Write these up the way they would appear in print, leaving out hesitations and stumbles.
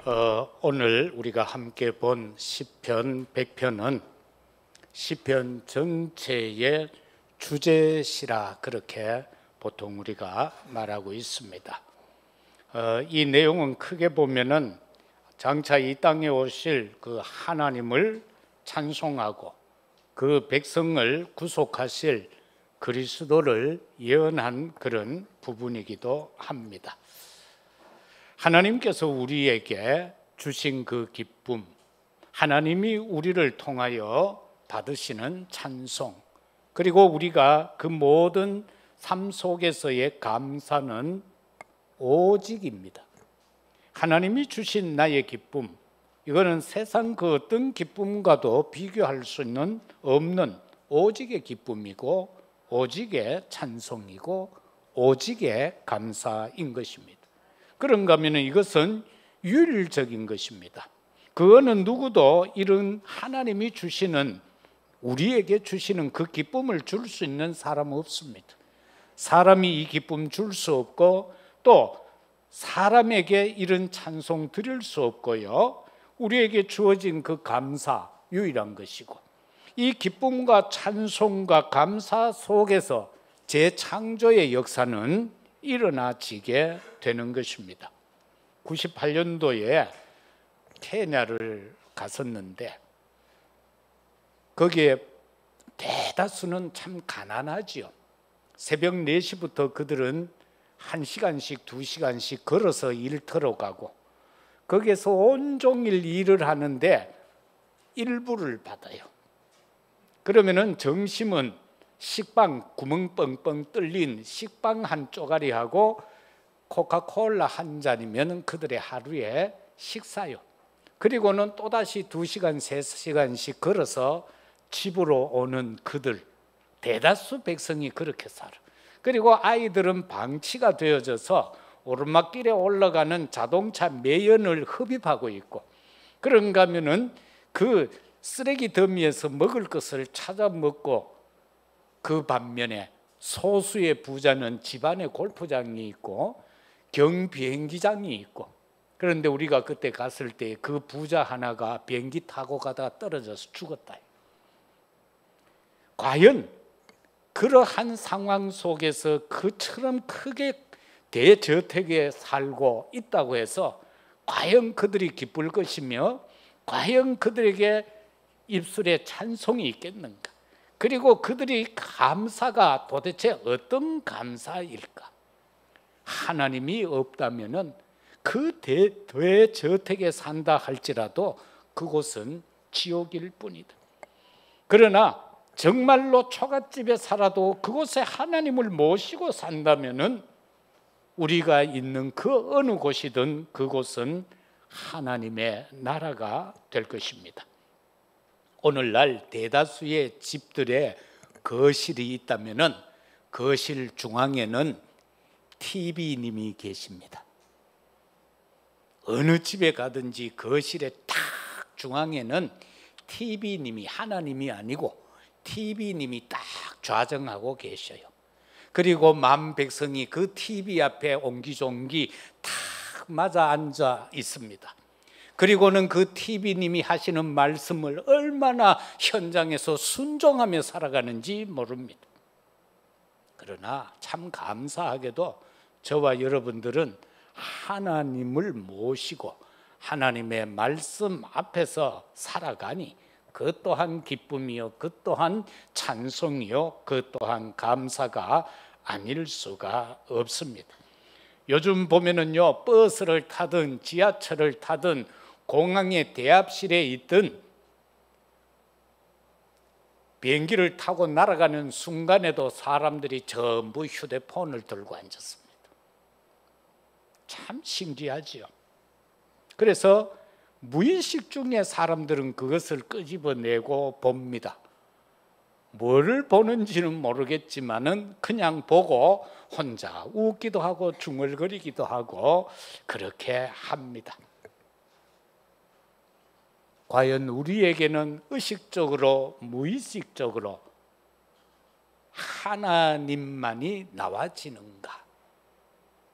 오늘 우리가 함께 본 시편 100편은 시편 전체의 주제시라 그렇게 보통 우리가 말하고 있습니다. 이 내용은 크게 보면은 장차 이 땅에 오실 그 하나님을 찬송하고 그 백성을 구속하실 그리스도를 예언한 그런 부분이기도 합니다. 하나님께서 우리에게 주신 그 기쁨, 하나님이 우리를 통하여 받으시는 찬송, 그리고 우리가 그 모든 삶 속에서의 감사는 오직입니다. 하나님이 주신 나의 기쁨, 이거는 세상 그 어떤 기쁨과도 비교할 수는 없는 오직의 기쁨이고 오직의 찬송이고 오직의 감사인 것입니다. 그런가 하면 이것은 유일적인 것입니다. 그거는 누구도 이런 하나님이 주시는, 우리에게 주시는 그 기쁨을 줄 수 있는 사람은 없습니다. 사람이 이 기쁨 줄 수 없고 또 사람에게 이런 찬송 드릴 수 없고요, 우리에게 주어진 그 감사 유일한 것이고, 이 기쁨과 찬송과 감사 속에서 재창조의 역사는 일어나지게 되는 것입니다. 98년도에 케냐를 갔었는데 거기에 대다수는 참 가난하지요. 새벽 4시부터 그들은 1시간씩 2시간씩 걸어서 일터로 가고 거기에서 온종일 일을 하는데 일부를 받아요. 그러면은 점심은 식빵, 구멍 뻥뻥 뚫린 식빵 한 쪼가리하고 코카콜라 한 잔이면 그들의 하루의 식사요. 그리고는 또다시 2시간, 3시간씩 걸어서 집으로 오는 그들, 대다수 백성이 그렇게 살아. 그리고 아이들은 방치가 되어져서 오르막길에 올라가는 자동차 매연을 흡입하고 있고, 그런가 하면은 그 쓰레기 더미에서 먹을 것을 찾아 먹고, 그 반면에 소수의 부자는 집안에 골프장이 있고 경비행기장이 있고, 그런데 우리가 그때 갔을 때 그 부자 하나가 비행기 타고 가다가 떨어져서 죽었다. 과연 그러한 상황 속에서 그처럼 크게 대저택에 살고 있다고 해서 과연 그들이 기쁠 것이며 과연 그들에게 입술에 찬송이 있겠는가? 그리고 그들이 감사가 도대체 어떤 감사일까? 하나님이 없다면은 그 대저택에 산다 할지라도 그곳은 지옥일 뿐이다. 그러나 정말로 초가집에 살아도 그곳에 하나님을 모시고 산다면은 우리가 있는 그 어느 곳이든 그곳은 하나님의 나라가 될 것입니다. 오늘날 대다수의 집들에 거실이 있다면은 거실 중앙에는 TV님이 계십니다. 어느 집에 가든지 거실의 딱 중앙에는 TV님이, 하나님이 아니고 TV님이 딱 좌정하고 계셔요. 그리고 만 백성이 그 TV 앞에 옹기종기 딱 맞아 앉아 있습니다. 그리고는 그 TV님이 하시는 말씀을 얼마나 현장에서 순종하며 살아가는지 모릅니다. 그러나 참 감사하게도 저와 여러분들은 하나님을 모시고 하나님의 말씀 앞에서 살아가니 그 또한 기쁨이요, 그 또한 찬송이요, 그 또한 감사가 아닐 수가 없습니다. 요즘 보면은요, 버스를 타든 지하철을 타든 공항의 대합실에 있든 비행기를 타고 날아가는 순간에도 사람들이 전부 휴대폰을 들고 앉았습니다. 참 신기하지요. 그래서 무의식 중에 사람들은 그것을 끄집어내고 봅니다. 뭐를 보는지는 모르겠지만은 그냥 보고 혼자 웃기도 하고 중얼거리기도 하고 그렇게 합니다. 과연 우리에게는 의식적으로 무의식적으로 하나님만이 나와지는가?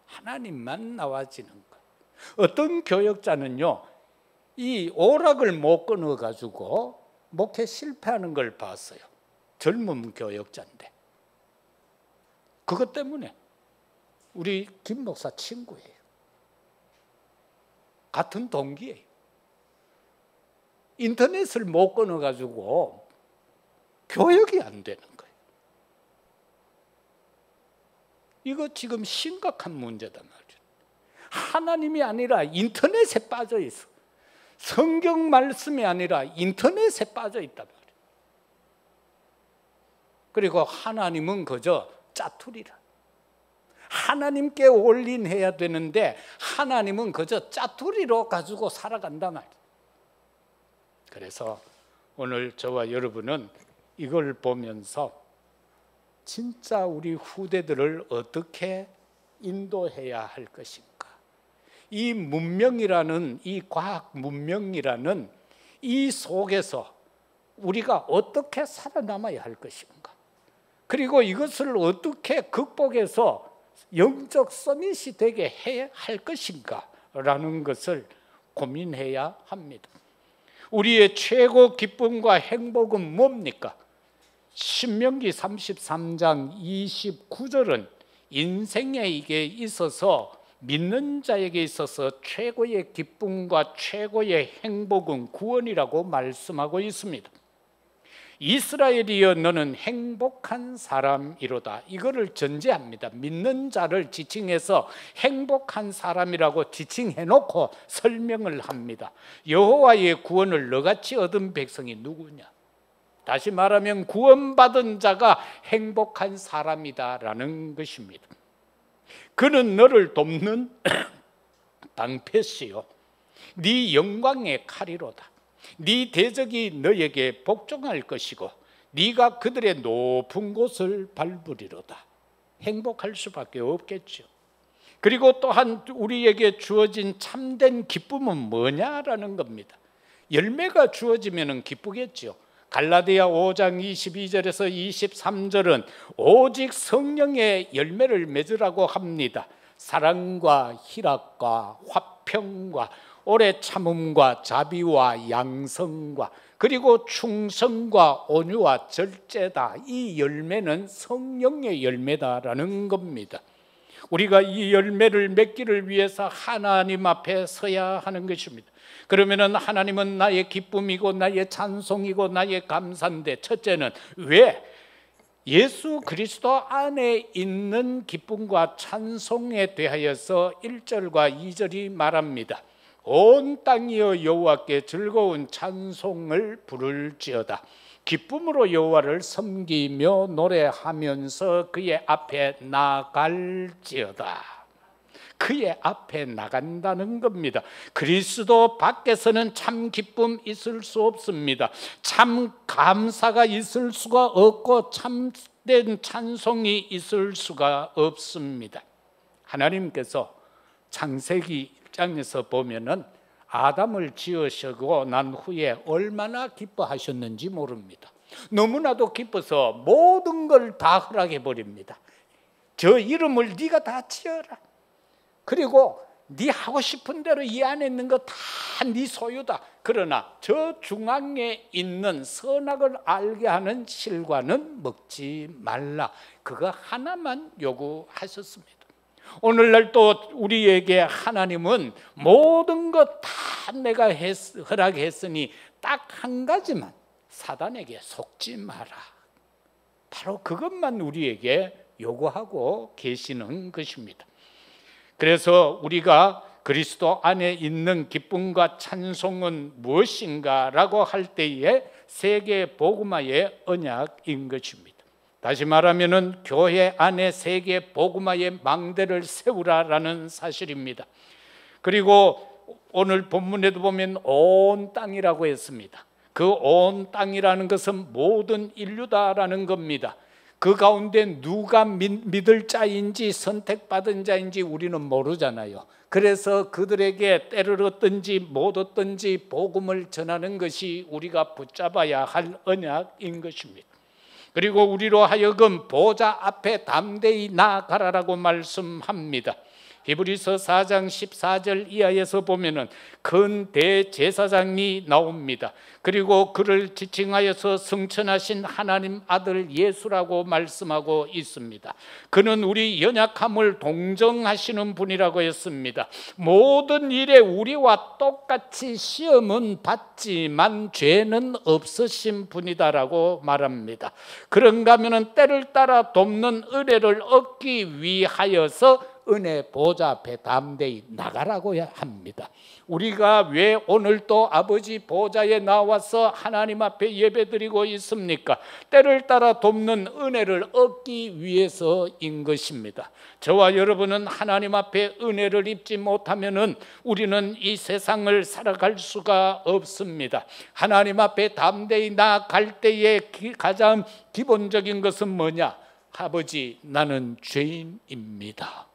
하나님만 나와지는가? 어떤 교역자는요, 이 오락을 못 끊어가지고 목회 실패하는 걸 봤어요. 젊은 교역자인데. 그것 때문에 우리 김 목사 친구예요. 같은 동기예요. 인터넷을 못 끊어가지고 교역이 안 되는 거예요. 이거 지금 심각한 문제다 말이에요. 하나님이 아니라 인터넷에 빠져 있어. 성경 말씀이 아니라 인터넷에 빠져 있단 말이에요. 그리고 하나님은 그저 짜투리라. 하나님께 올인해야 되는데 하나님은 그저 짜투리로 가지고 살아간단 말이에요. 그래서 오늘 저와 여러분은 이걸 보면서 진짜 우리 후대들을 어떻게 인도해야 할 것인가, 이 문명이라는, 이 과학 문명이라는 이 속에서 우리가 어떻게 살아남아야 할 것인가, 그리고 이것을 어떻게 극복해서 영적 서밋이 되게 해야 할 것인가 라는 것을 고민해야 합니다. 우리의 최고 기쁨과 행복은 뭡니까? 신명기 33장 29절은 인생에 이게 있어서, 믿는 자에게 있어서 최고의 기쁨과 최고의 행복은 구원이라고 말씀하고 있습니다. 이스라엘이여 너는 행복한 사람이로다. 이거를 전제합니다. 믿는 자를 지칭해서 행복한 사람이라고 지칭해놓고 설명을 합니다. 여호와의 구원을 너같이 얻은 백성이 누구냐? 다시 말하면 구원받은 자가 행복한 사람이다라는 것입니다. 그는 너를 돕는 방패시요 네 영광의 칼이로다. 네 대적이 너에게 복종할 것이고 네가 그들의 높은 곳을 밟으리로다. 행복할 수밖에 없겠죠. 그리고 또한 우리에게 주어진 참된 기쁨은 뭐냐라는 겁니다. 열매가 주어지면 기쁘겠죠. 갈라디아 5장 22절에서 23절은 오직 성령의 열매를 맺으라고 합니다. 사랑과 희락과 화평과 오래 참음과 자비와 양성과 그리고 충성과 온유와 절제다. 이 열매는 성령의 열매다라는 겁니다. 우리가 이 열매를 맺기를 위해서 하나님 앞에 서야 하는 것입니다. 그러면은 하나님은 나의 기쁨이고 나의 찬송이고 나의 감사인데, 첫째는 왜? 예수 그리스도 안에 있는 기쁨과 찬송에 대하여서 1절과 2절이 말합니다. 온 땅이여 여호와께 즐거운 찬송을 부를지어다. 기쁨으로 여호와를 섬기며 노래하면서 그의 앞에 나갈지어다. 그의 앞에 나간다는 겁니다. 그리스도 밖에서는 참 기쁨 있을 수 없습니다. 참 감사가 있을 수가 없고 참된 찬송이 있을 수가 없습니다. 하나님께서 창세기 1장에서 보면은 아담을 지으시고 난 후에 얼마나 기뻐하셨는지 모릅니다. 너무나도 기뻐서 모든 걸 다 허락해 버립니다. 저 이름을 네가 다 지어라. 그리고 네 하고 싶은 대로 이 안에 있는 거 다 네 소유다. 그러나 저 중앙에 있는 선악을 알게 하는 실과는 먹지 말라. 그거 하나만 요구하셨습니다. 오늘날 또 우리에게 하나님은 모든 것 다 내가 허락했으니 딱 한 가지만, 사단에게 속지 마라. 바로 그것만 우리에게 요구하고 계시는 것입니다. 그래서 우리가 그리스도 안에 있는 기쁨과 찬송은 무엇인가라고 할 때에 세계 복음화의 언약인 것입니다. 다시 말하면은 교회 안에 세계 복음화의 망대를 세우라라는 사실입니다. 그리고 오늘 본문에도 보면 온 땅이라고 했습니다. 그 온 땅이라는 것은 모든 인류다라는 겁니다. 그 가운데 누가 믿을 자인지 선택받은 자인지 우리는 모르잖아요. 그래서 그들에게 때를 얻든지 못 얻든지 복음을 전하는 것이 우리가 붙잡아야 할 언약인 것입니다. 그리고 우리로 하여금 보좌 앞에 담대히 나아가라라고 말씀합니다. 히브리서 4장 14절 이하에서 보면은 큰 대제사장이 나옵니다. 그리고 그를 지칭하여서 승천하신 하나님 아들 예수라고 말씀하고 있습니다. 그는 우리 연약함을 동정하시는 분이라고 했습니다. 모든 일에 우리와 똑같이 시험은 받지만 죄는 없으신 분이다라고 말합니다. 그런가 하면 때를 따라 돕는 은혜를 얻기 위하여서 은혜 보좌 앞에 담대히 나가라고 합니다. 우리가 왜 오늘 또 아버지 보좌에 나와서 하나님 앞에 예배드리고 있습니까? 때를 따라 돕는 은혜를 얻기 위해서인 것입니다. 저와 여러분은 하나님 앞에 은혜를 입지 못하면은 우리는 이 세상을 살아갈 수가 없습니다. 하나님 앞에 담대히 나아갈 때에 가장 기본적인 것은 뭐냐? 아버지, 나는 죄인입니다.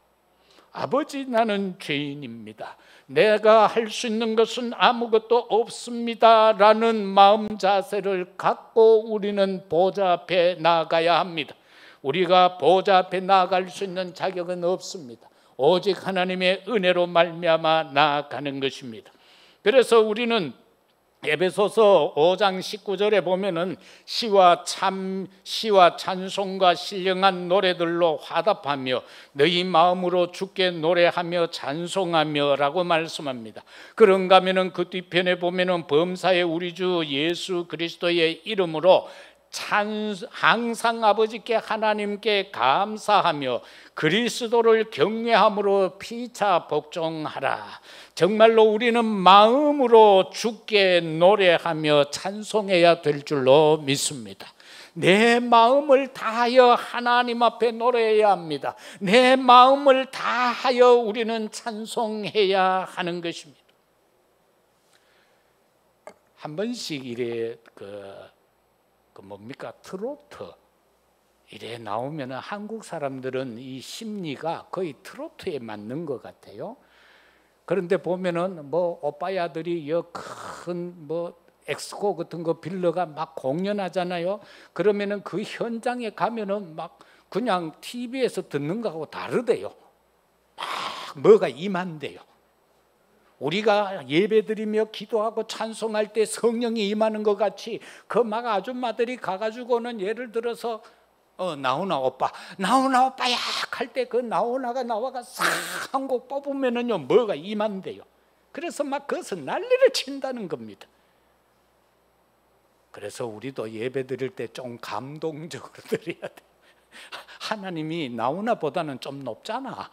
아버지, 나는 죄인입니다. 내가 할 수 있는 것은 아무것도 없습니다라는 마음 자세를 갖고 우리는 보좌 앞에 나아가야 합니다. 우리가 보좌 앞에 나아갈 수 있는 자격은 없습니다. 오직 하나님의 은혜로 말미암아 나아가는 것입니다. 그래서 우리는 에베소서 5장 19절에 보면은 시와 찬송과 신령한 노래들로 화답하며 너희 마음으로 주께 노래하며 찬송하며라고 말씀합니다. 그런가 하면은 그 뒤편에 보면은 범사의 우리 주 예수 그리스도의 이름으로 항상 아버지께 하나님께 감사하며 그리스도를 경외함으로 피차 복종하라. 정말로 우리는 마음으로 주께 노래하며 찬송해야 될 줄로 믿습니다. 내 마음을 다하여 하나님 앞에 노래해야 합니다. 내 마음을 다하여 우리는 찬송해야 하는 것입니다. 한 번씩 이래 뭡니까? 트로트 이래 나오면 한국 사람들은 이 심리가 거의 트로트에 맞는 것 같아요. 그런데 보면은 뭐 오빠야들이 큰 엑스코 같은 거 빌려가 막 공연하잖아요. 그러면은 그 현장에 가면은 막 그냥 TV에서 듣는 거하고 다르대요. 막 뭐가 임한대요. 우리가 예배드리며 기도하고 찬송할 때 성령이 임하는 것 같이 그 막 아줌마들이 가가지고는 예를 들어서 나오나 오빠 야 할 때 그 나오나가 나와가 싹 한 곡 뽑으면은요 뭐가 임한대요. 그래서 막 거기서 난리를 친다는 겁니다. 그래서 우리도 예배드릴 때 좀 감동적으로 드려야 돼. 하나님이 나오나 보다는 좀 높잖아.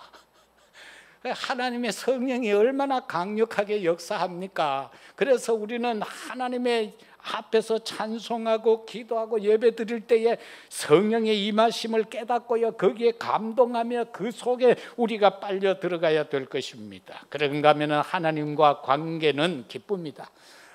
하나님의 성령이 얼마나 강력하게 역사합니까? 그래서 우리는 하나님의 앞에서 찬송하고 기도하고 예배드릴 때에 성령의 임하심을 깨닫고요 거기에 감동하며 그 속에 우리가 빨려 들어가야 될 것입니다. 그런가 하면 하나님과 관계는 기쁨이다.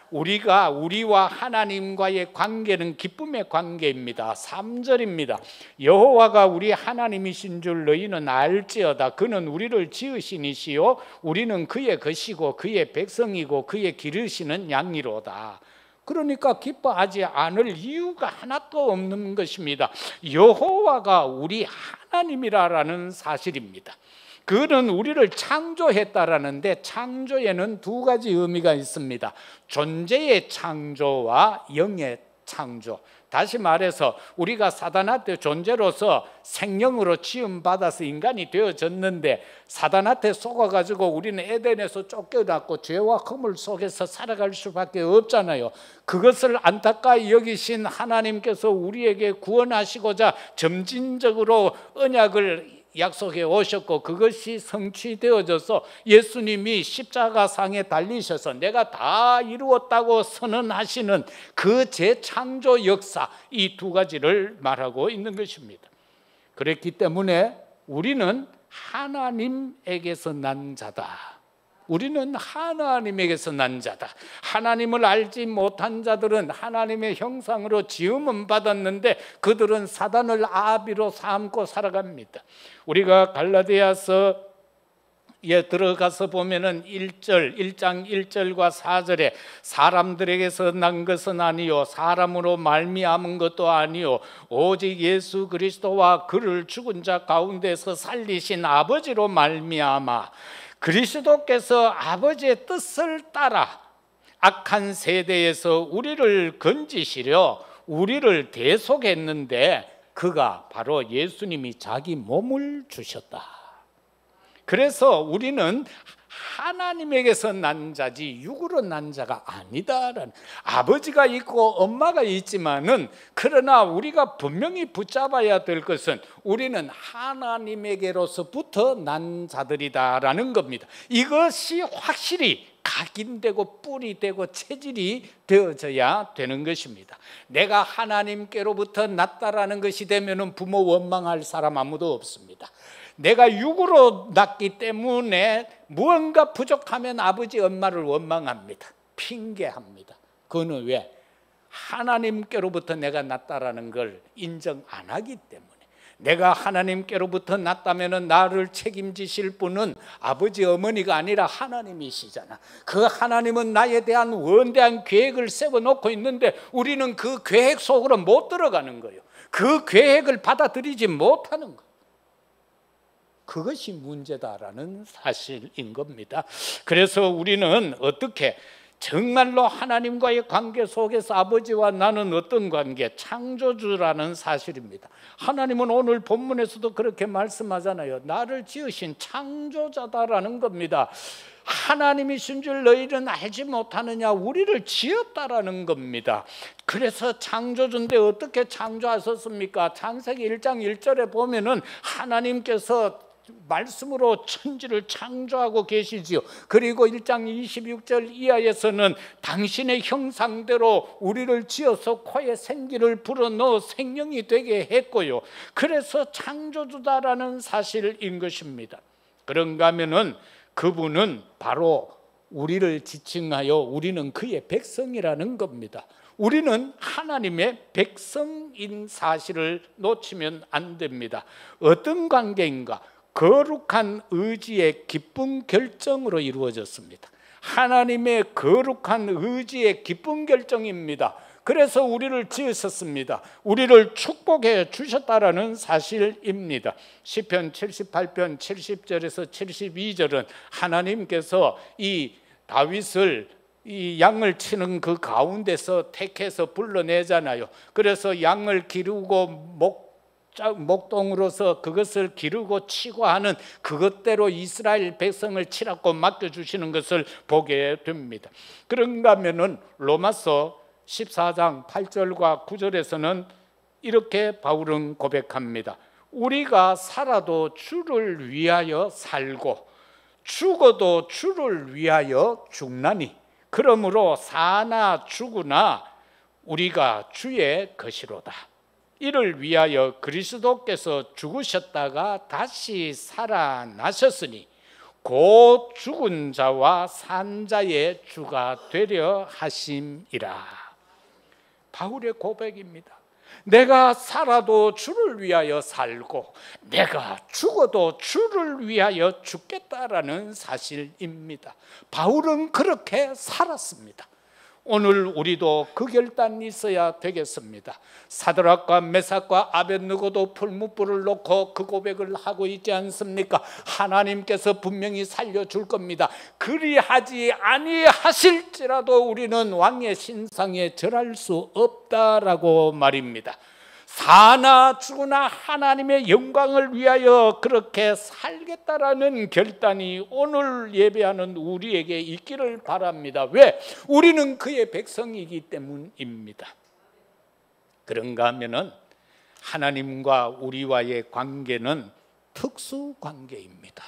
우리와 하나님과의 관계는 기쁨의 관계입니다. 3절입니다. 여호와가 우리 하나님이신 줄 너희는 알지어다. 그는 우리를 지으시니시요 우리는 그의 것이고 그의 백성이고 그의 기르시는 양이로다. 그러니까 기뻐하지 않을 이유가 하나도 없는 것입니다. 여호와가 우리 하나님이라는 사실입니다. 그는 우리를 창조했다라는데 창조에는 두 가지 의미가 있습니다. 존재의 창조와 영의 창조. 다시 말해서 우리가 사단한테 존재로서 생명으로 지음받아서 인간이 되어졌는데 사단한테 속아가지고 우리는 에덴에서 쫓겨났고 죄와 허물 속에서 살아갈 수밖에 없잖아요. 그것을 안타까이 여기신 하나님께서 우리에게 구원하시고자 점진적으로 언약을 약속해 오셨고 그것이 성취되어져서 예수님이 십자가상에 달리셔서 내가 다 이루었다고 선언하시는 그 재창조 역사, 이 두 가지를 말하고 있는 것입니다. 그랬기 때문에 우리는 하나님에게서 난 자다. 우리는 하나님에게서 난 자다. 하나님을 알지 못한 자들은 하나님의 형상으로 지음은 받았는데 그들은 사단을 아비로 삼고 살아갑니다. 우리가 갈라디아서 들어가서 보면은 1장 1절과 4절에 사람들에게서 난 것은 아니요 사람으로 말미암은 것도 아니요 오직 예수 그리스도와 그를 죽은 자 가운데서 살리신 아버지로 말미암아 그리스도께서 아버지의 뜻을 따라 악한 세대에서 우리를 건지시려 우리를 대속했는데 그가 바로 예수님이 자기 몸을 주셨다. 그래서 우리는 하나님에게서 난 자지 육으로 난 자가 아니다라는, 아버지가 있고 엄마가 있지만은 그러나 우리가 분명히 붙잡아야 될 것은 우리는 하나님에게로서부터 난 자들이다라는 겁니다. 이것이 확실히 각인되고 뿌리 되고 체질이 되어져야 되는 것입니다. 내가 하나님께로부터 났다라는 것이 되면은 부모 원망할 사람 아무도 없습니다. 내가 육으로 났기 때문에 무언가 부족하면 아버지 엄마를 원망합니다. 핑계합니다. 그거는 왜? 하나님께로부터 내가 났다라는 걸 인정 안 하기 때문에. 내가 하나님께로부터 났다면 나를 책임지실 분은 아버지 어머니가 아니라 하나님이시잖아. 그 하나님은 나에 대한 원대한 계획을 세워놓고 있는데 우리는 그 계획 속으로 못 들어가는 거예요. 그 계획을 받아들이지 못하는 거예요. 그것이 문제다라는 사실인 겁니다. 그래서 우리는 어떻게 정말로 하나님과의 관계 속에서 아버지와 나는 어떤 관계? 창조주라는 사실입니다. 하나님은 오늘 본문에서도 그렇게 말씀하잖아요. 나를 지으신 창조자다라는 겁니다. 하나님이신 줄 너희는 알지 못하느냐? 우리를 지었다라는 겁니다. 그래서 창조주인데 어떻게 창조하셨습니까? 창세기 1장 1절에 보면은 하나님께서 말씀으로 천지를 창조하고 계시지요. 그리고 1장 26절 이하에서는 당신의 형상대로 우리를 지어서 코에 생기를 불어넣어 생명이 되게 했고요. 그래서 창조주다라는 사실인 것입니다. 그런가 하면은 그분은 바로 우리를 지칭하여 우리는 그의 백성이라는 겁니다. 우리는 하나님의 백성인 사실을 놓치면 안 됩니다. 어떤 관계인가? 거룩한 의지의 기쁜 결정으로 이루어졌습니다. 하나님의 거룩한 의지의 기쁜 결정입니다. 그래서 우리를 지으셨습니다. 우리를 축복해 주셨다라는 사실입니다. 시편 78편 70절에서 72절은 하나님께서 이 다윗을 이 양을 치는 그 가운데서 택해서 불러내잖아요. 그래서 양을 기르고 목동으로서 그것을 기르고 치고 하는 그것대로 이스라엘 백성을 치라고 맡겨주시는 것을 보게 됩니다. 그런가 하면은 로마서 14장 8절과 9절에서는 이렇게 바울은 고백합니다. 우리가 살아도 주를 위하여 살고 죽어도 주를 위하여 죽나니 그러므로 사나 죽으나 우리가 주의 것이로다. 이를 위하여 그리스도께서 죽으셨다가 다시 살아나셨으니 곧 죽은 자와 산 자의 주가 되려 하심이라. 바울의 고백입니다. 내가 살아도 주를 위하여 살고 내가 죽어도 주를 위하여 죽겠다라는 사실입니다. 바울은 그렇게 살았습니다. 오늘 우리도 그 결단이 있어야 되겠습니다. 사드락과 메삭과 아벳느고도 풀무불을 놓고 그 고백을 하고 있지 않습니까? 하나님께서 분명히 살려줄 겁니다. 그리하지 아니하실지라도 우리는 왕의 신상에 절할 수 없다라고 말입니다. 사나 죽으나 하나님의 영광을 위하여 그렇게 살겠다라는 결단이 오늘 예배하는 우리에게 있기를 바랍니다. 왜? 우리는 그의 백성이기 때문입니다. 그런가 하면은 하나님과 우리와의 관계는 특수 관계입니다.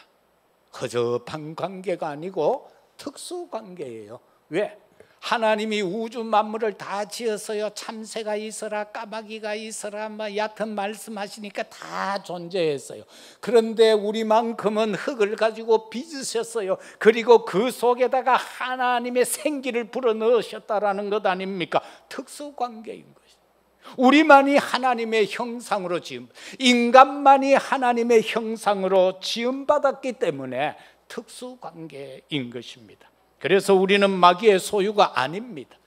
허접한 관계가 아니고 특수 관계예요. 왜? 하나님이 우주 만물을 다 지었어요. 참새가 있어라, 까마귀가 있어라, 얕은 말씀하시니까 다 존재했어요. 그런데 우리만큼은 흙을 가지고 빚으셨어요. 그리고 그 속에다가 하나님의 생기를 불어넣으셨다라는 것 아닙니까? 특수관계인 것이죠. 우리만이 하나님의 형상으로 인간만이 하나님의 형상으로 지음받았기 때문에 특수 관계인 것입니다. 그래서 우리는 마귀의 소유가 아닙니다.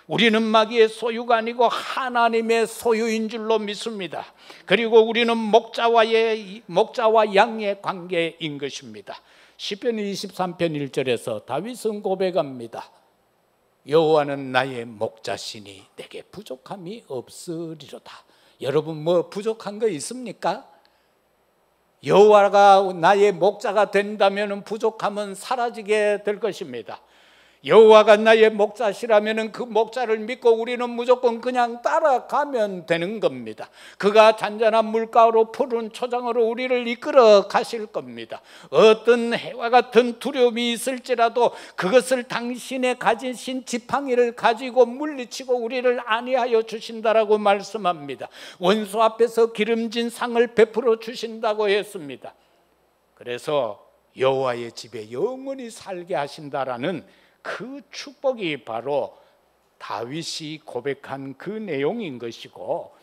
우리는 마귀의 소유가 아니고 하나님의 소유인 줄로 믿습니다. 그리고 우리는 목자와 양의 관계인 것입니다. 시편 23편 1절에서 다윗은 고백합니다. 여호와는 나의 목자시니 내게 부족함이 없으리로다. 여러분 뭐 부족한 거 있습니까? 여호와가 나의 목자가 된다면 부족함은 사라지게 될 것입니다. 여호와가 나의 목자시라면 그 목자를 믿고 우리는 무조건 그냥 따라가면 되는 겁니다. 그가 잔잔한 물가로 푸른 초장으로 우리를 이끌어 가실 겁니다. 어떤 해와 같은 두려움이 있을지라도 그것을 당신의 가지신 지팡이를 가지고 물리치고 우리를 안위하여 주신다라고 말씀합니다. 원수 앞에서 기름진 상을 베풀어 주신다고 했습니다. 그래서 여호와의 집에 영원히 살게 하신다라는 그 축복이 바로 다윗이 고백한 그 내용인 것이고,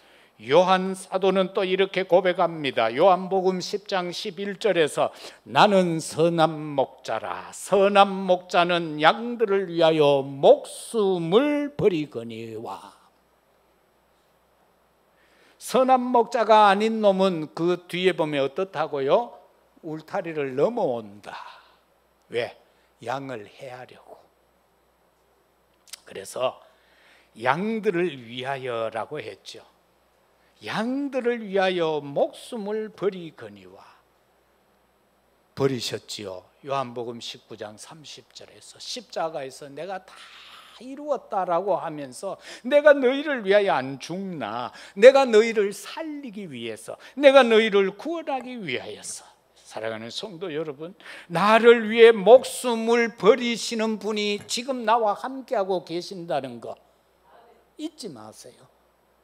요한 사도는 또 이렇게 고백합니다. 요한복음 10장 11절에서 나는 선한 목자라. 선한 목자는 양들을 위하여 목숨을 버리거니와. 선한 목자가 아닌 놈은 그 뒤에 보면 어떻다고요? 울타리를 넘어온다. 왜? 양을 해하려고. 그래서 양들을 위하여라고 했죠. 양들을 위하여 목숨을 버리거니와. 버리셨지요. 요한복음 19장 30절에서 십자가에서 내가 다 이루었다라고 하면서 내가 너희를 위하여 안 죽나, 내가 너희를 살리기 위해서, 내가 너희를 구원하기 위하여서. 사랑하는 성도 여러분, 나를 위해 목숨을 버리시는 분이 지금 나와 함께하고 계신다는 거 잊지 마세요.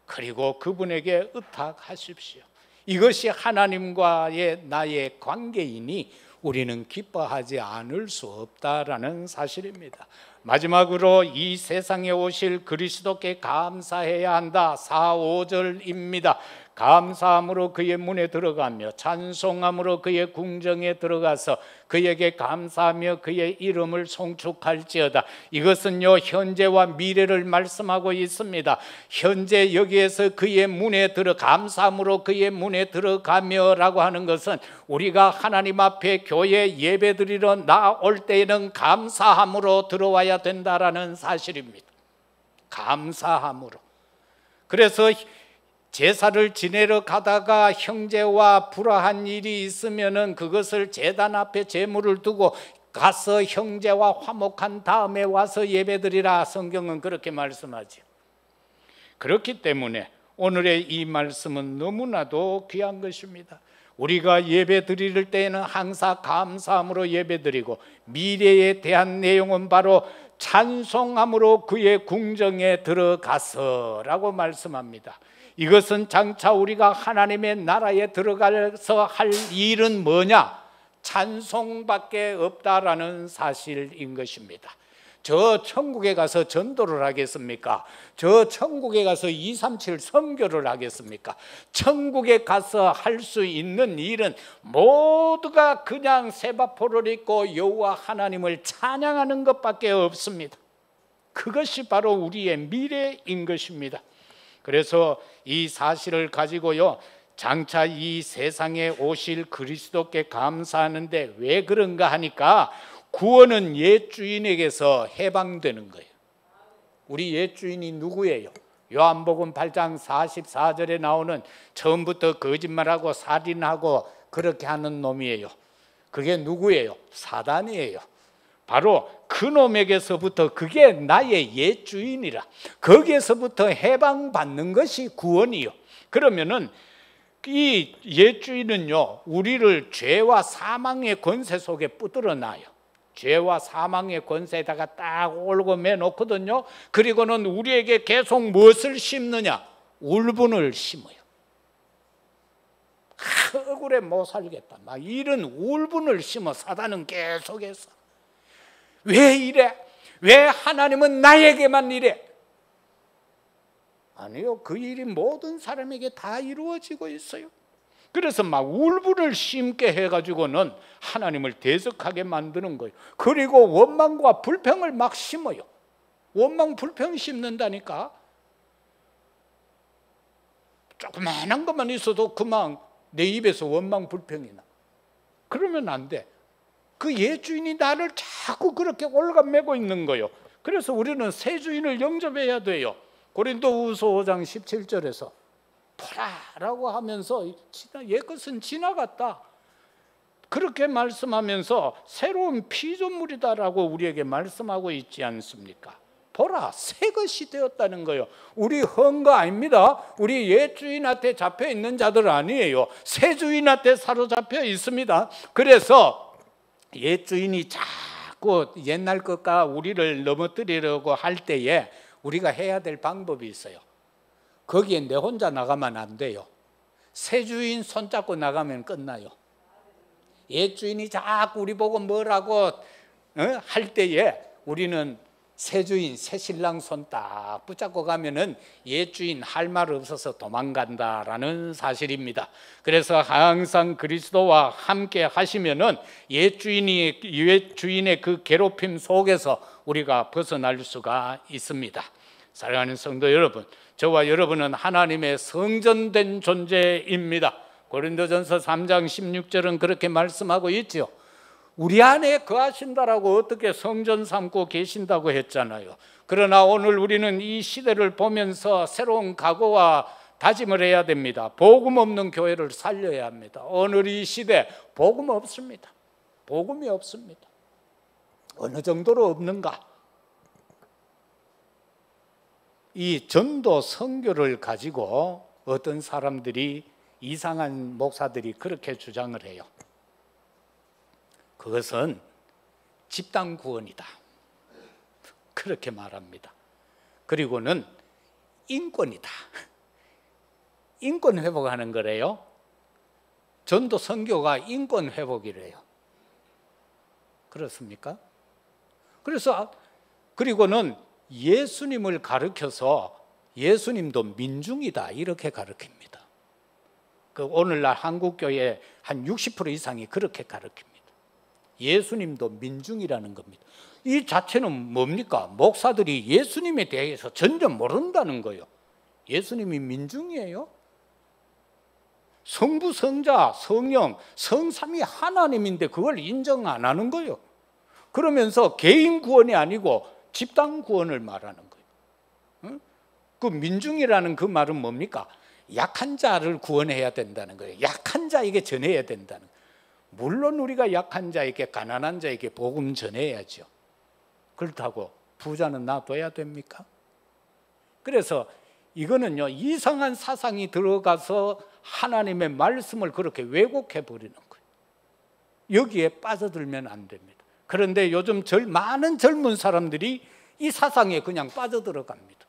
그리고 그분에게 의탁하십시오. 이것이 하나님과의 나의 관계이니 우리는 기뻐하지 않을 수 없다라는 사실입니다. 마지막으로 이 세상에 오실 그리스도께 감사해야 한다. 4, 5절입니다. 감사함으로 그의 문에 들어가며 찬송함으로 그의 궁정에 들어가서 그에게 감사하며 그의 이름을 송축할지어다. 이것은요, 현재와 미래를 말씀하고 있습니다. 현재 여기에서 그의 문에 감사함으로 그의 문에 들어가며라고 하는 것은 우리가 하나님 앞에 교회 예배드리러 나올 때에는 감사함으로 들어와야 된다라는 사실입니다. 감사함으로. 그래서 제사를 지내러 가다가 형제와 불화한 일이 있으면은 그것을 제단 앞에 제물을 두고 가서 형제와 화목한 다음에 와서 예배드리라. 성경은 그렇게 말씀하죠. 그렇기 때문에 오늘의 이 말씀은 너무나도 귀한 것입니다. 우리가 예배 드릴 때에는 항상 감사함으로 예배 드리고, 미래에 대한 내용은 바로 찬송함으로 그의 궁정에 들어가서라고 말씀합니다. 이것은 장차 우리가 하나님의 나라에 들어가서 할 일은 뭐냐? 찬송밖에 없다라는 사실인 것입니다. 저 천국에 가서 전도를 하겠습니까? 저 천국에 가서 237 선교를 하겠습니까? 천국에 가서 할 수 있는 일은 모두가 그냥 세바포를 입고 여호와 하나님을 찬양하는 것밖에 없습니다. 그것이 바로 우리의 미래인 것입니다. 그래서 이 사실을 가지고요, 장차 이 세상에 오실 그리스도께 감사하는데 왜 그런가 하니까 구원은 옛 주인에게서 해방되는 거예요. 우리 옛 주인이 누구예요? 요한복음 8장 44절에 나오는 처음부터 거짓말하고 살인하고 그렇게 하는 놈이에요. 그게 누구예요? 사단이에요. 바로 그 놈에게서부터, 그게 나의 옛 주인이라, 거기에서부터 해방받는 것이 구원이요. 그러면은 이 옛 주인은요, 우리를 죄와 사망의 권세 속에 붙들어 놔요. 죄와 사망의 권세에다가 딱 올고 매놓거든요. 그리고는 우리에게 계속 무엇을 심느냐? 울분을 심어요. 억울해 못 살겠다, 막 이런 울분을 심어 사단은 계속해서. 왜 이래? 왜 하나님은 나에게만 이래? 아니요, 그 일이 모든 사람에게 다 이루어지고 있어요. 그래서 막 울분을 심게 해가지고는 하나님을 대적하게 만드는 거예요. 그리고 원망과 불평을 막 심어요. 원망 불평 심는다니까. 조그만한 것만 있어도 그만 내 입에서 원망 불평이 나. 그러면 안 돼. 그 옛주인이 나를 자꾸 그렇게 올가매고 있는 거예요. 그래서 우리는 새 주인을 영접해야 돼요. 고린도후서 5장 17절에서 보라라고 하면서 옛것은 지나갔다, 그렇게 말씀하면서 새로운 피조물이다라고 우리에게 말씀하고 있지 않습니까? 보라, 새 것이 되었다는 거예요. 우리 헌 거 아닙니다. 우리 옛 주인한테 잡혀 있는 자들 아니에요. 새 주인한테 사로잡혀 있습니다. 그래서 옛 주인이 자꾸 옛날 것과 우리를 넘어뜨리려고 할 때에 우리가 해야 될 방법이 있어요. 거기에 내 혼자 나가면 안 돼요. 새 주인 손잡고 나가면 끝나요. 옛 주인이 자꾸 우리 보고 뭐라고 할 때에 우리는 새 주인, 새 신랑 손 딱 붙잡고 가면은 옛 주인 할 말 없어서 도망간다라는 사실입니다. 그래서 항상 그리스도와 함께 하시면은 옛 주인의 그 괴롭힘 속에서 우리가 벗어날 수가 있습니다. 사랑하는 성도 여러분, 저와 여러분은 하나님의 성전된 존재입니다. 고린도전서 3장 16절은 그렇게 말씀하고 있죠. 우리 안에 거하신다라고 어떻게 성전 삼고 계신다고 했잖아요. 그러나 오늘 우리는 이 시대를 보면서 새로운 각오와 다짐을 해야 됩니다. 복음 없는 교회를 살려야 합니다. 오늘 이 시대 복음 없습니다. 복음이 없습니다. 어느 정도로 없는가? 이 전도 선교를 가지고 어떤 사람들이, 이상한 목사들이 그렇게 주장을 해요. 그것은 집단 구원이다, 그렇게 말합니다. 그리고는 인권이다, 인권 회복하는 거래요. 전도 선교가 인권 회복이래요. 그렇습니까? 그리고는 예수님을 가르쳐서 예수님도 민중이다, 이렇게 가르칩니다. 오늘날 한국교회 한 60% 이상이 그렇게 가르칩니다. 예수님도 민중이라는 겁니다. 이 자체는 뭡니까? 목사들이 예수님에 대해서 전혀 모른다는 거예요. 예수님이 민중이에요? 성부, 성자, 성령, 성삼위 하나님인데 그걸 인정 안 하는 거예요. 그러면서 개인 구원이 아니고 집단 구원을 말하는 거예요. 그 민중이라는 그 말은 뭡니까? 약한 자를 구원해야 된다는 거예요. 약한 자에게 전해야 된다는 거예요. 물론 우리가 약한 자에게, 가난한 자에게 복음 전해야죠. 그렇다고 부자는 놔둬야 됩니까? 그래서 이거는요, 이상한 사상이 들어가서 하나님의 말씀을 그렇게 왜곡해 버리는 거예요. 여기에 빠져들면 안 됩니다. 그런데 요즘 많은 젊은 사람들이 이 사상에 그냥 빠져들어갑니다.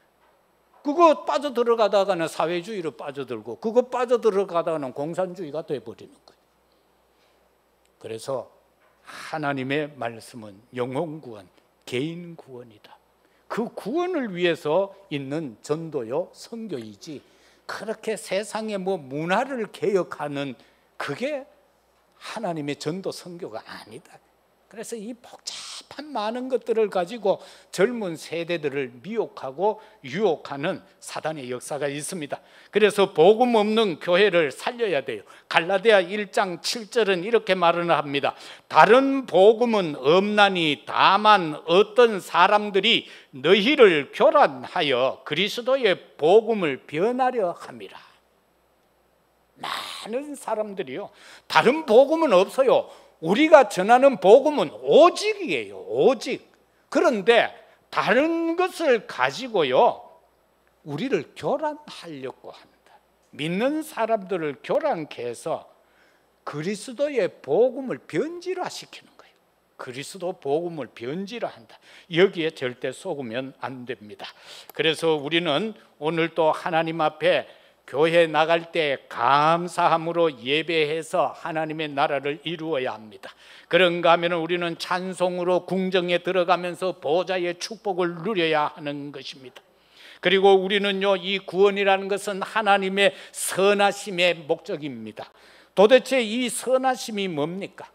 그거 빠져들어가다가는 사회주의로 빠져들고, 그거 빠져들어가다가는 공산주의가 돼버리는 거예요. 그래서 하나님의 말씀은 영혼 구원, 개인 구원이다. 그 구원을 위해서 있는 전도요, 선교이지, 그렇게 세상의 문화를 개혁하는 그게 하나님의 전도 선교가 아니다. 그래서 이 복잡한 많은 것들을 가지고 젊은 세대들을 미혹하고 유혹하는 사단의 역사가 있습니다. 그래서 복음 없는 교회를 살려야 돼요. 갈라디아 1장 7절은 이렇게 말을 합니다. 다른 복음은 없나니 다만 어떤 사람들이 너희를 교란하여 그리스도의 복음을 변하려 함이라. 많은 사람들이요, 다른 복음은 없어요. 우리가 전하는 복음은 오직이에요, 오직. 그런데 다른 것을 가지고요, 우리를 교란하려고 한다. 믿는 사람들을 교란케 해서 그리스도의 복음을 변질화시키는 거예요. 그리스도 복음을 변질화한다. 여기에 절대 속으면 안 됩니다. 그래서 우리는 오늘 또 하나님 앞에 교회 나갈 때 감사함으로 예배해서 하나님의 나라를 이루어야 합니다. 그런가 하면 우리는 찬송으로 궁정에 들어가면서 보좌의 축복을 누려야 하는 것입니다. 그리고 우리는요, 이 구원이라는 것은 하나님의 선하심의 목적입니다. 도대체 이 선하심이 뭡니까?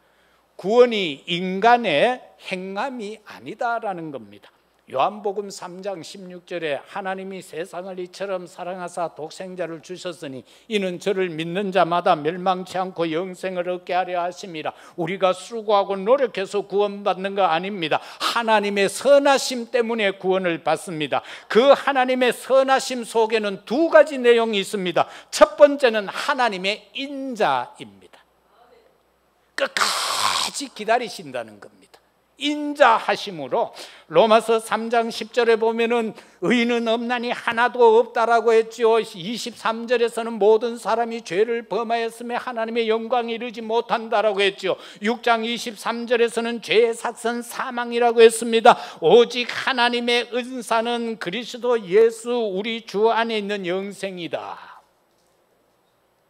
구원이 인간의 행함이 아니다라는 겁니다. 요한복음 3장 16절에 하나님이 세상을 이처럼 사랑하사 독생자를 주셨으니 이는 저를 믿는 자마다 멸망치 않고 영생을 얻게 하려 하심이라. 우리가 수고하고 노력해서 구원받는 거 아닙니다. 하나님의 선하심 때문에 구원을 받습니다. 그 하나님의 선하심 속에는 두 가지 내용이 있습니다. 첫 번째는 하나님의 인자입니다. 끝까지 기다리신다는 겁니다. 인자하심으로 로마서 3장 10절에 보면은 의인은 없나니 하나도 없다라고 했죠. 23절에서는 모든 사람이 죄를 범하였으며 하나님의 영광에 이르지 못한다라고 했죠. 6장 23절에서는 죄의 삭선 사망이라고 했습니다. 오직 하나님의 은사는 그리스도 예수 우리 주 안에 있는 영생이다.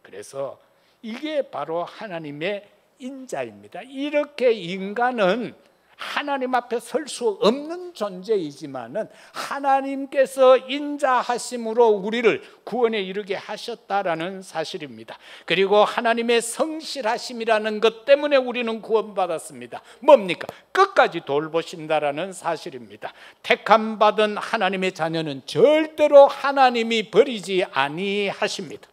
그래서 이게 바로 하나님의 인자입니다. 이렇게 인간은 하나님 앞에 설 수 없는 존재이지만은 하나님께서 인자하심으로 우리를 구원에 이르게 하셨다라는 사실입니다. 그리고 하나님의 성실하심이라는 것 때문에 우리는 구원받았습니다. 뭡니까? 끝까지 돌보신다라는 사실입니다. 택함 받은 하나님의 자녀는 절대로 하나님이 버리지 아니하십니다.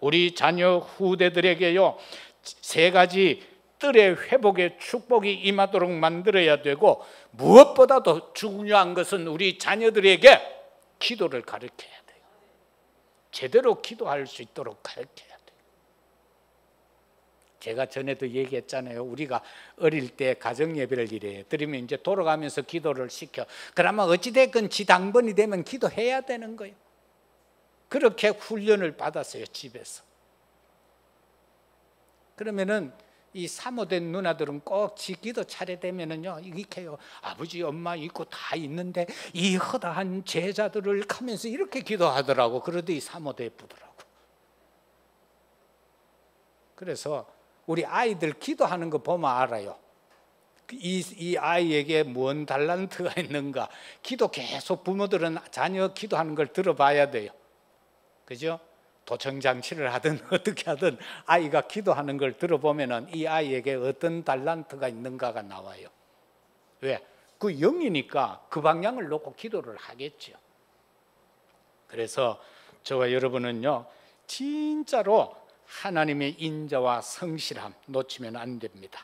우리 자녀 후대들에게요, 세 가지 뜰의 회복의 축복이 임하도록 만들어야 되고, 무엇보다도 중요한 것은 우리 자녀들에게 기도를 가르쳐야 돼요. 제대로 기도할 수 있도록 가르쳐야 돼요. 제가 전에도 얘기했잖아요. 우리가 어릴 때 가정예배를 이래 드리면 이제 돌아가면서 기도를 시켜. 그러면 어찌됐건 지당번이 되면 기도해야 되는 거예요. 그렇게 훈련을 받았어요, 집에서. 그러면은 이 사모된 누나들은 꼭 지 기도 차례되면은요, 이렇게 해요. 아버지 엄마 있고 다 있는데 이 허다한 제자들을 가면서 이렇게 기도하더라고. 그러더니 사모돼 부더라고. 그래서 우리 아이들 기도하는 거 보면 알아요. 이 아이에게 뭔 달란트가 있는가. 기도 계속 부모들은 자녀 기도하는 걸 들어봐야 돼요. 그죠? 도청장치를 하든 어떻게 하든 아이가 기도하는 걸 들어보면은 이 아이에게 어떤 달란트가 있는가가 나와요. 왜? 그 영이니까 그 방향을 놓고 기도를 하겠죠. 그래서 저와 여러분은요, 진짜로 하나님의 인자와 성실함 놓치면 안 됩니다.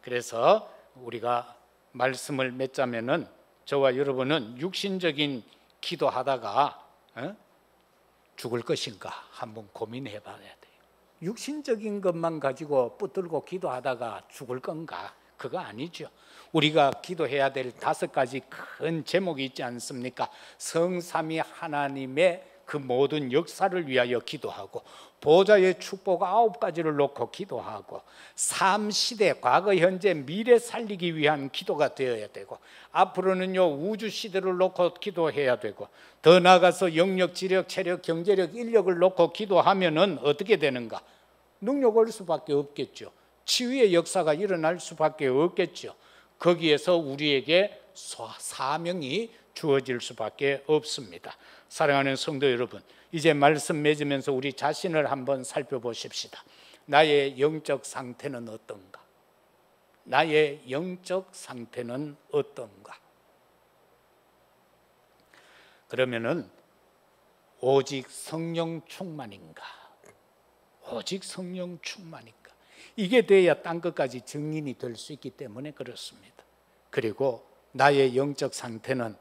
그래서 우리가 말씀을 맺자면은 저와 여러분은 육신적인 기도하다가 죽을 것인가 한번 고민해 봐야 돼요. 육신적인 것만 가지고 붙들고 기도하다가 죽을 건가? 그거 아니죠. 우리가 기도해야 될 5가지 큰 제목이 있지 않습니까? 성삼위 하나님의 그 모든 역사를 위하여 기도하고, 보좌의 축복 9가지를 놓고 기도하고, 삶 시대 과거 현재 미래 살리기 위한 기도가 되어야 되고, 앞으로는요 우주 시대를 놓고 기도해야 되고, 더 나아가서 영역, 지력, 체력, 경제력, 인력을 놓고 기도하면은 어떻게 되는가? 능력 올 수밖에 없겠죠. 치유의 역사가 일어날 수밖에 없겠죠. 거기에서 우리에게 사명이 주어질 수밖에 없습니다. 사랑하는 성도 여러분, 이제 말씀 맺으면서 우리 자신을 한번 살펴보십시다. 나의 영적 상태는 어떤가? 나의 영적 상태는 어떤가? 그러면은 오직 성령 충만인가? 오직 성령 충만인가? 이게 돼야 딴 것까지 증인이 될 수 있기 때문에 그렇습니다. 그리고 나의 영적 상태는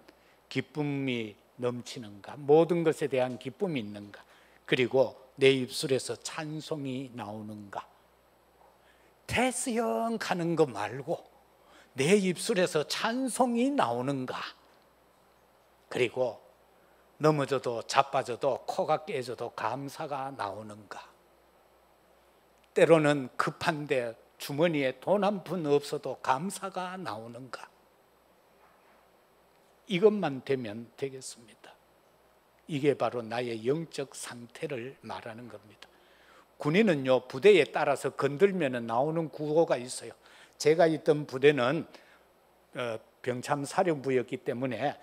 기쁨이 넘치는가? 모든 것에 대한 기쁨이 있는가? 그리고 내 입술에서 찬송이 나오는가? 대수형 가는 거 말고 내 입술에서 찬송이 나오는가? 그리고 넘어져도 자빠져도 코가 깨져도 감사가 나오는가? 때로는 급한데 주머니에 돈 한 푼 없어도 감사가 나오는가? 이것만 되면 되겠습니다. 이게 바로 나의 영적 상태를 말하는 겁니다. 군인은요, 부대에 따라서 건들면 나오는 구호가 있어요. 제가 있던 부대는 병참사령부였기 때문에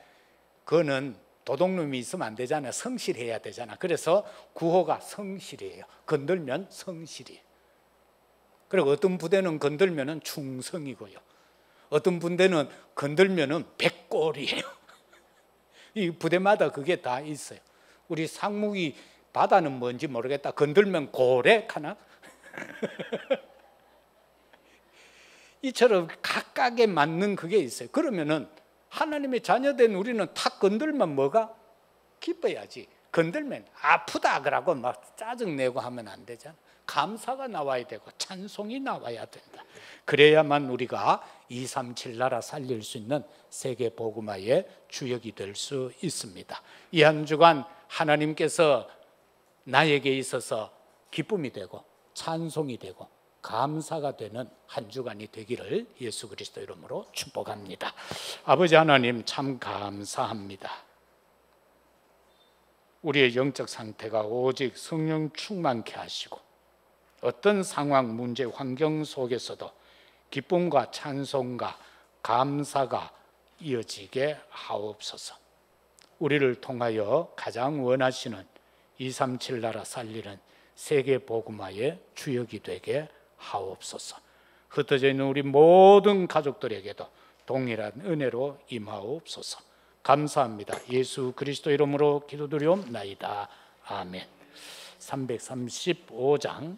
그거는 도둑놈이 있으면 안 되잖아요. 성실해야 되잖아. 그래서 구호가 성실이에요. 건들면 성실이에요. 그리고 어떤 부대는 건들면 충성이고요. 어떤 부대는 건들면 백골이에요. 이 부대마다 그게 다 있어요. 우리 상무이 바다는 뭔지 모르겠다. 건들면 고래 하나? 이처럼 각각에 맞는 그게 있어요. 그러면은 하나님의 자녀된 우리는 탁 건들면 뭐가? 기뻐야지. 건들면 아프다 그러고 막 짜증내고 하면 안 되잖아. 감사가 나와야 되고 찬송이 나와야 된다. 그래야만 우리가 237 나라 살릴 수 있는 세계 복음화의 주역이 될 수 있습니다. 이 한 주간 하나님께서 나에게 있어서 기쁨이 되고 찬송이 되고 감사가 되는 한 주간이 되기를 예수 그리스도 이름으로 축복합니다. 아버지 하나님 참 감사합니다. 우리의 영적 상태가 오직 성령 충만케 하시고 어떤 상황, 문제, 환경 속에서도 기쁨과 찬송과 감사가 이어지게 하옵소서. 우리를 통하여 가장 원하시는 237 나라 살리는 세계 복음화의 주역이 되게 하옵소서. 흩어져 있는 우리 모든 가족들에게도 동일한 은혜로 임하옵소서. 감사합니다. 예수 그리스도 이름으로 기도드리옵나이다. 아멘. 335장